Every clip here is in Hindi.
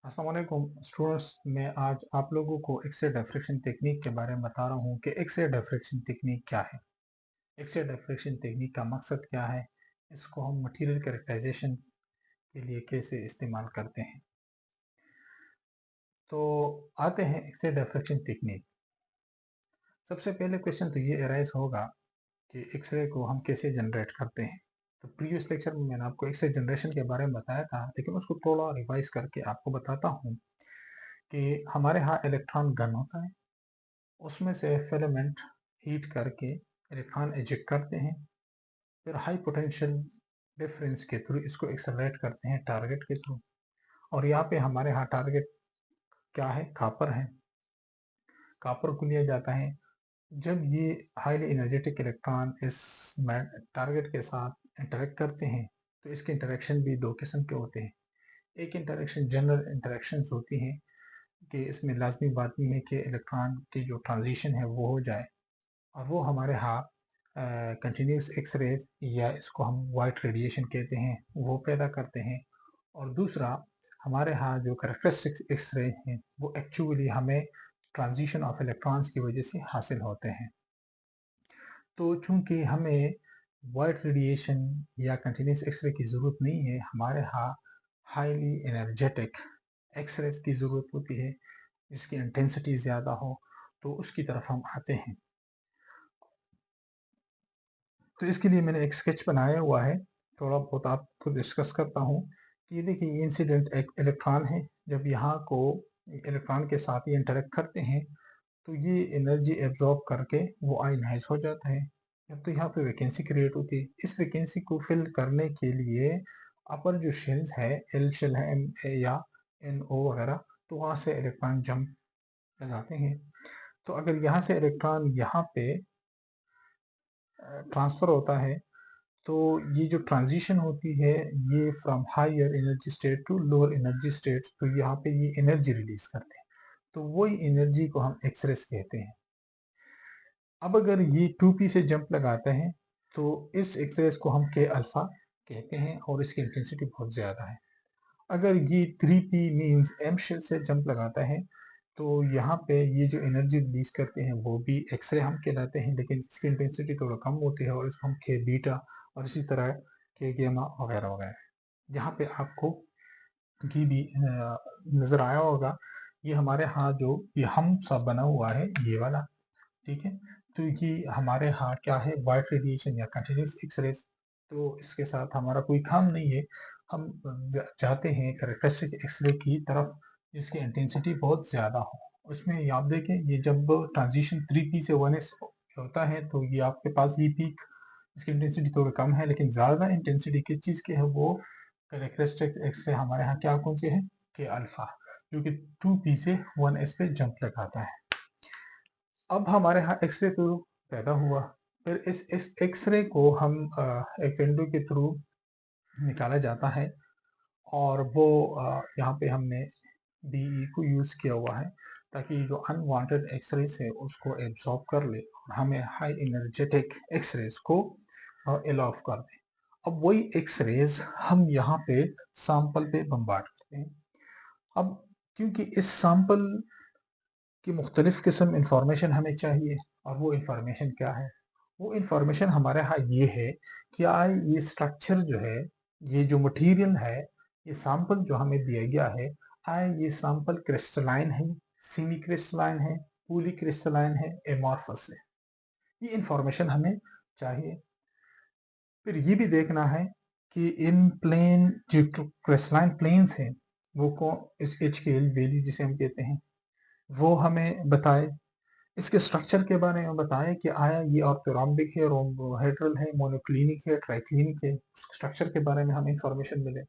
अस्सलाम वालेकुम स्टूडेंट्स। मैं आज आप लोगों को एक्स-रे डिफ्रैक्शन टेक्निक के बारे में बता रहा हूँ कि एक्स-रे डिफ्रैक्शन टेक्निक क्या है। एक्स-रे डिफ्रैक्शन टेक्निक का मकसद क्या है, इसको हम मटेरियल कैरेक्टराइजेशन के लिए कैसे इस्तेमाल करते हैं। तो आते हैं एक्स-रे डिफ्रैक्शन टेक्निक। सबसे पहले क्वेश्चन तो ये अराइज होगा कि एक्स-रे को हम कैसे जनरेट करते हैं। तो प्रीवियस लेक्चर में मैंने आपको एक्स-रे जनरेशन के बारे में बताया था, लेकिन उसको थोड़ा रिवाइज करके आपको बताता हूँ कि हमारे यहाँ इलेक्ट्रॉन गन होता है, उसमें से फिलामेंट हीट करके इलेक्ट्रॉन इजेक्ट करते हैं, फिर हाई पोटेंशियल डिफरेंस के थ्रू इसको एक्सेलरेट करते हैं टारगेट के थ्रू। और यहाँ पे हमारे यहाँ टारगेट क्या है, कापर है। कापर को लिया जाता है। जब ये हाईली एनर्जेटिक इलेक्ट्रॉन इस टारगेट के साथ इंटरेक्ट करते हैं, तो इसके इंटरेक्शन भी दो किस्म के होते हैं। एक इंटरेक्शन जनरल इंटरेक्शन होती है कि इसमें लाजमी बात नहीं है कि इलेक्ट्रॉन की जो ट्रांजिशन है वो हो जाए, और वो हमारे यहाँ कंटिन्यूस एक्सरे या इसको हम वाइट रेडिएशन कहते हैं, वो पैदा करते हैं। और दूसरा, हमारे यहाँ जो करेक्टरिस्टिक एक्सरे हैं वो एक्चुअली हमें ट्रांजिशन ऑफ इलेक्ट्रॉन्स की वजह से हासिल होते हैं। तो चूंकि हमें वाइट रेडिएशन या कंटिन्यूस एक्सरे की ज़रूरत नहीं है, हमारे यहाँ हाईली एनर्जेटिक एक्सरेज की ज़रूरत होती है जिसकी इंटेंसिटी ज़्यादा हो, तो उसकी तरफ हम आते हैं। तो इसके लिए मैंने एक स्केच बनाया हुआ है, थोड़ा बहुत आपको डिस्कस करता हूँ कि ये देखिए, ये इंसिडेंट एक इलेक्ट्रॉन है। जब यहाँ को इलेक्ट्रॉन के साथ ये इंटरेक्ट करते हैं, तो ये एनर्जी एब्जॉर्ब करके वो आयनाइज हो जाता है। अब तो यहाँ पे वैकेंसी क्रिएट होती है। इस वैकेंसी को फिल करने के लिए अपर जो शेल्स है, एल शेल है, एम या एन ओ वगैरह, तो वहाँ से इलेक्ट्रॉन जंप लगाते हैं। तो अगर यहाँ से इलेक्ट्रॉन यहाँ पे ट्रांसफर होता है, तो ये जो ट्रांजिशन होती है, ये from higher energy state to lower energy state, तो यहाँ पे ये एनर्जी रिलीज करते हैं। तो वही एनर्जी को हम एक्सरेस कहते हैं। अब अगर ये 2p से जंप लगाते हैं, तो इस एक्सरेस को हम के अल्फा कहते हैं और इसकी इंटेंसिटी बहुत ज़्यादा है। अगर ये 3p मीन्स एम शेल से जंप लगाता है, तो यहाँ पे ये जो एनर्जी रिलीज करते हैं वो भी एक्सरे हम कहलाते हैं, लेकिन इसकी इंटेंसिटी थोड़ा कम होती है और इसको हम के बीटा और इसी तरह के गेमा वगैरह वगैरह। यहाँ पे आपको की भी नज़र आया होगा, ये हमारे यहाँ जो ये हम सब बना हुआ है, ये वाला, ठीक है। तो ये हमारे यहाँ क्या है, वाइट रेडिएशन या कंटिन्यूस एक्सरेज। तो इसके साथ हमारा कोई काम नहीं है। हम जाते हैं करेक्टरिस्टिक एक्सरे की तरफ जिसकी इंटेंसिटी बहुत ज़्यादा हो। उसमें आप देखें, ये जब ट्रांजिशन 3p से 1s होता है, तो ये आपके पास ये पीक, इसकी इंटेंसिटी थोड़ी कम है, लेकिन ज़्यादा इंटेंसिटी किस चीज़ की है, वो करेक्टरिस्टिक एक्सरे हमारे यहाँ क्या कौन से है, के अल्फा, जो कि 2p से 1s पे जंप लगाता है। अब हमारे यहाँ एक्सरे तो पैदा हुआ, फिर इस एक्सरे को हम एक विंडो के थ्रू निकाला जाता है, और वो यहाँ पे हमने बीई को यूज़ किया हुआ है ताकि जो अनवांटेड एक्सरेज है उसको एब्जॉर्ब कर ले और हमें हाई एनर्जेटिक एक्सरेज को एल ऑफ कर दे। अब वही एक्सरेज हम यहाँ पे सैंपल पे बम्बार्ड करते हैं। अब क्योंकि इस सैंपल की मुख्तलिफ किस्म इंफॉर्मेशन हमें चाहिए, और वो इंफॉर्मेशन क्या है, वो इंफॉर्मेशन हमारे यहाँ ये है कि ये स्ट्रक्चर जो है, ये जो मटेरियल है, ये सैंपल जो हमें दिया गया है, ये सैंपल क्रिस्टलाइन है, सेमी क्रिस्टलाइन है, पॉली क्रिस्टलाइन है, एमॉर्फस है। ये इंफॉर्मेशन हमें चाहिए। फिर ये भी देखना है कि इन प्लेन जो क्रिस्टलाइन प्लेन्स हैं, वो कौन, इस एच के एल वैल्यू जिसे हम कहते हैं, वो हमें बताए। इसके स्ट्रक्चर के बारे में बताएं कि आया ये ऑर्थोरॉम्बिक है, रोम्बोहेड्रल है, मोनोक्लिनिक है, ट्राइक्लिनिक है, स्ट्रक्चर के बारे में हमें इंफॉर्मेशन मिले।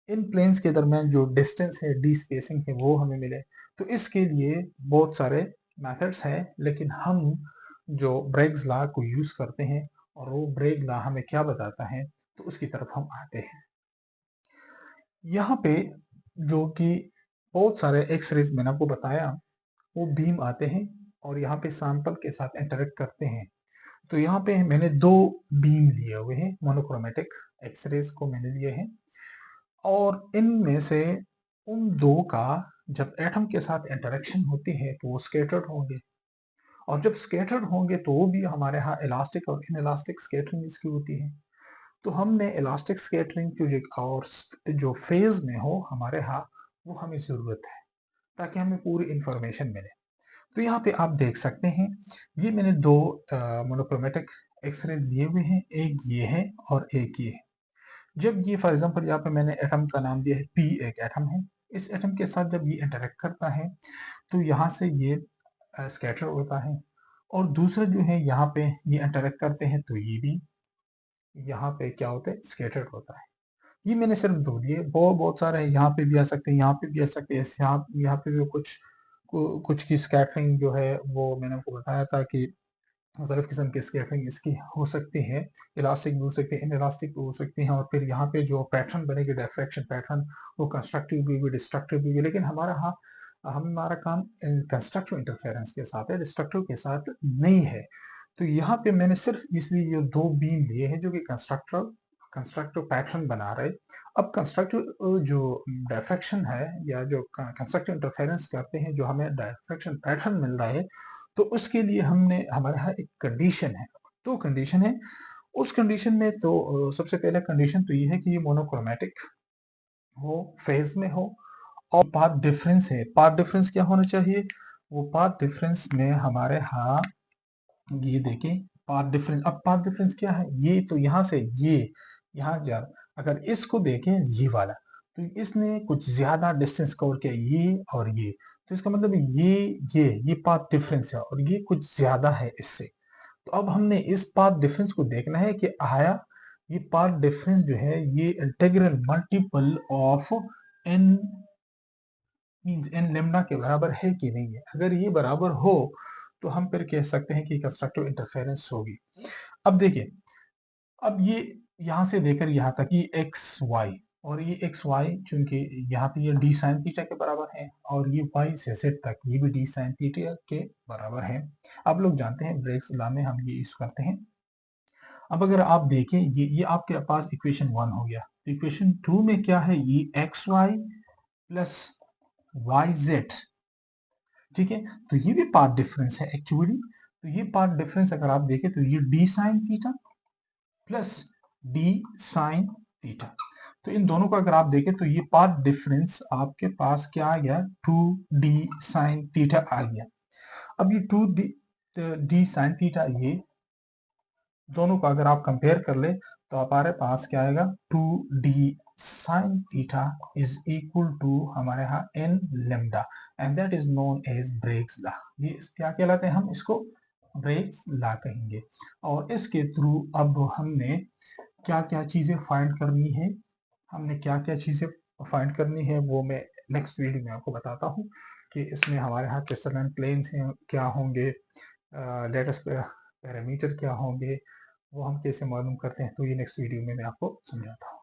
इन प्लेन्स के दरमियान जो डिस्टेंस है, डी स्पेसिंग है, वो हमें मिले। तो इसके लिए बहुत सारे मेथड्स हैं, लेकिन हम जो ब्रेग्स लॉ को यूज करते हैं, और वो ब्रेग लॉ हमें क्या बताता है, तो उसकी तरफ हम आते हैं। यहाँ पे जो कि बहुत सारे एक्सरेज मैंने आपको बताया, वो बीम आते हैं और यहाँ पे सैंपल के साथ इंटरेक्ट करते हैं। तो यहाँ पे मैंने दो बीम लिए हुए हैं, मोनोक्रोमेटिक एक्सरेज को मैंने लिए हैं, और इनमें से उन दो का जब एटम के साथ इंटरेक्शन होती है तो वो स्कैटर्ड होंगे, और जब स्कैटर्ड होंगे तो वो भी हमारे यहाँ इलास्टिक और इनइलास्टिक स्कैटरिंग इसकी होती है। तो हमने इलास्टिक स्कैटरिंग और जो फेज में हो हमारे यहाँ, वो हमें ज़रूरत है ताकि हमें पूरी इंफॉर्मेशन मिले। तो यहाँ पे आप देख सकते हैं, ये मैंने दो मोनोक्रोमेटिक एक्सरे लिए हुए हैं, एक ये है और एक ये है। जब ये फॉर एग्जांपल यहाँ पे मैंने एटम का नाम दिया है P, एक एटम है। इस एटम के साथ जब ये इंटरेक्ट करता है तो यहाँ से ये स्कैटर होता है, और दूसरा जो है यहाँ पे ये इंटरेक्ट करते हैं तो ये भी यहाँ पे क्या होता है, स्कैटर्ड होता है। ये मैंने सिर्फ दो लिए, बहुत सारे हैं, यहाँ पे भी आ सकते हैं, यहाँ पे भी आ सकते हैं, यहाँ पे भी कुछ की स्कैटरिंग जो है वो मैंने आपको बताया था कि मुख्तलिफ किस्म की स्कैटरिंग इसकी हो सकती है, इलास्टिक भी हो सकती है, इनइलास्टिक भी हो सकती हैं। और फिर यहाँ पे जो पैटर्न बनेगी, डिफ्रैक्शन पैटर्न, वो कंस्ट्रक्टिव भी होगी, डिस्ट्रक्टिव भी होगी। लेकिन हमारा काम कंस्ट्रक्टिव इंटरफेरेंस के साथ है, डिस्ट्रक्टिव के साथ नहीं है। तो यहाँ पे मैंने सिर्फ इसलिए ये दो बीम लिए हैं जो कि कंस्ट्रक्टिव पैटर्न बना रहे। अब कंस्ट्रक्टिव जो डिफ्रैक्शन है या जो कंस्ट्रक्टिव इंटरफेरेंस करते हैं, जो हमें डिफ्रैक्शन पैटर्न मिल रहा है, तो उसके लिए हमारे यहाँ एक कंडीशन है। तो कंडीशन है, उस कंडीशन में तो सबसे पहला कंडीशन तो ये है कि ये मोनोक्रोमेटिक हो, फेज में हो, और पाथ डिफरेंस है। पाथ डिफरेंस क्या होना चाहिए? वो पाथ डिफरेंस में हमारे यहाँ, ये देखें पाथ डिफरेंस। अब पाथ डिफरेंस क्या है? ये तो यहाँ से ये यहाँ जा, अगर इसको देखें ये वाला, तो इसने कुछ ज्यादा डिस्टेंस कवर किया, ये और ये, तो इसका मतलब ये पाथ डिफरेंस है और ये कुछ ज्यादा है इससे। तो अब हमने इस पाथ डिफरेंस को देखना है कि आया ये पाथ डिफरेंस जो है ये integral multiple of n means n lambda के बराबर है कि नहीं है। अगर ये बराबर हो तो हम फिर कह सकते हैं कि कंस्ट्रक्टिव इंटरफेरेंस होगी। अब देखिए, अब ये यहाँ से लेकर यहाँ तक ये एक्स वाई, और ये एक्स वाई चूंकि यहाँ पे ये डी साइन थीटा के बराबर है, और ये वाई से जेड तक ये भी डी साइन थीटा के बराबर है। आप लोग जानते हैं ब्रेग्स लॉ में हम ये यूज करते हैं। अब अगर आप देखें, ये आपके पास इक्वेशन 1 हो गया। इक्वेशन 2 में क्या है? ये x y plus y z, ठीक है। तो ये भी पाथ डिफरेंस है एक्चुअली। तो ये पाथ डिफरेंस अगर आप देखें तो ये D sine theta plus D sine theta, तो इन दोनों का अगर आप देखें तो ये पाथ डिफरेंस आपके पास क्या आ गया? 2d साइन थीटा आ गया। अब ये 2d साइन थीटा, ये दोनों का अगर आप कंपेयर कर ले तो हमारे पास क्या आएगा? 2d sine theta is equal to हमारे यहाँ n lambda, and that is known as Bragg's law. ये क्या कहलाते हैं? हम इसको ब्रेग्स लॉ कहेंगे। और इसके थ्रू अब हमने क्या क्या चीजें फाइंड करनी है, वो मैं नेक्स्ट वीडियो में आपको बताता हूँ कि इसमें हमारे यहाँ क्रिस्टलाइन प्लेन्स हैं क्या होंगे, लेटेस्ट पैरामीटर क्या होंगे, वो हम कैसे मालूम करते हैं। तो ये नेक्स्ट वीडियो में मैं आपको समझाता हूँ।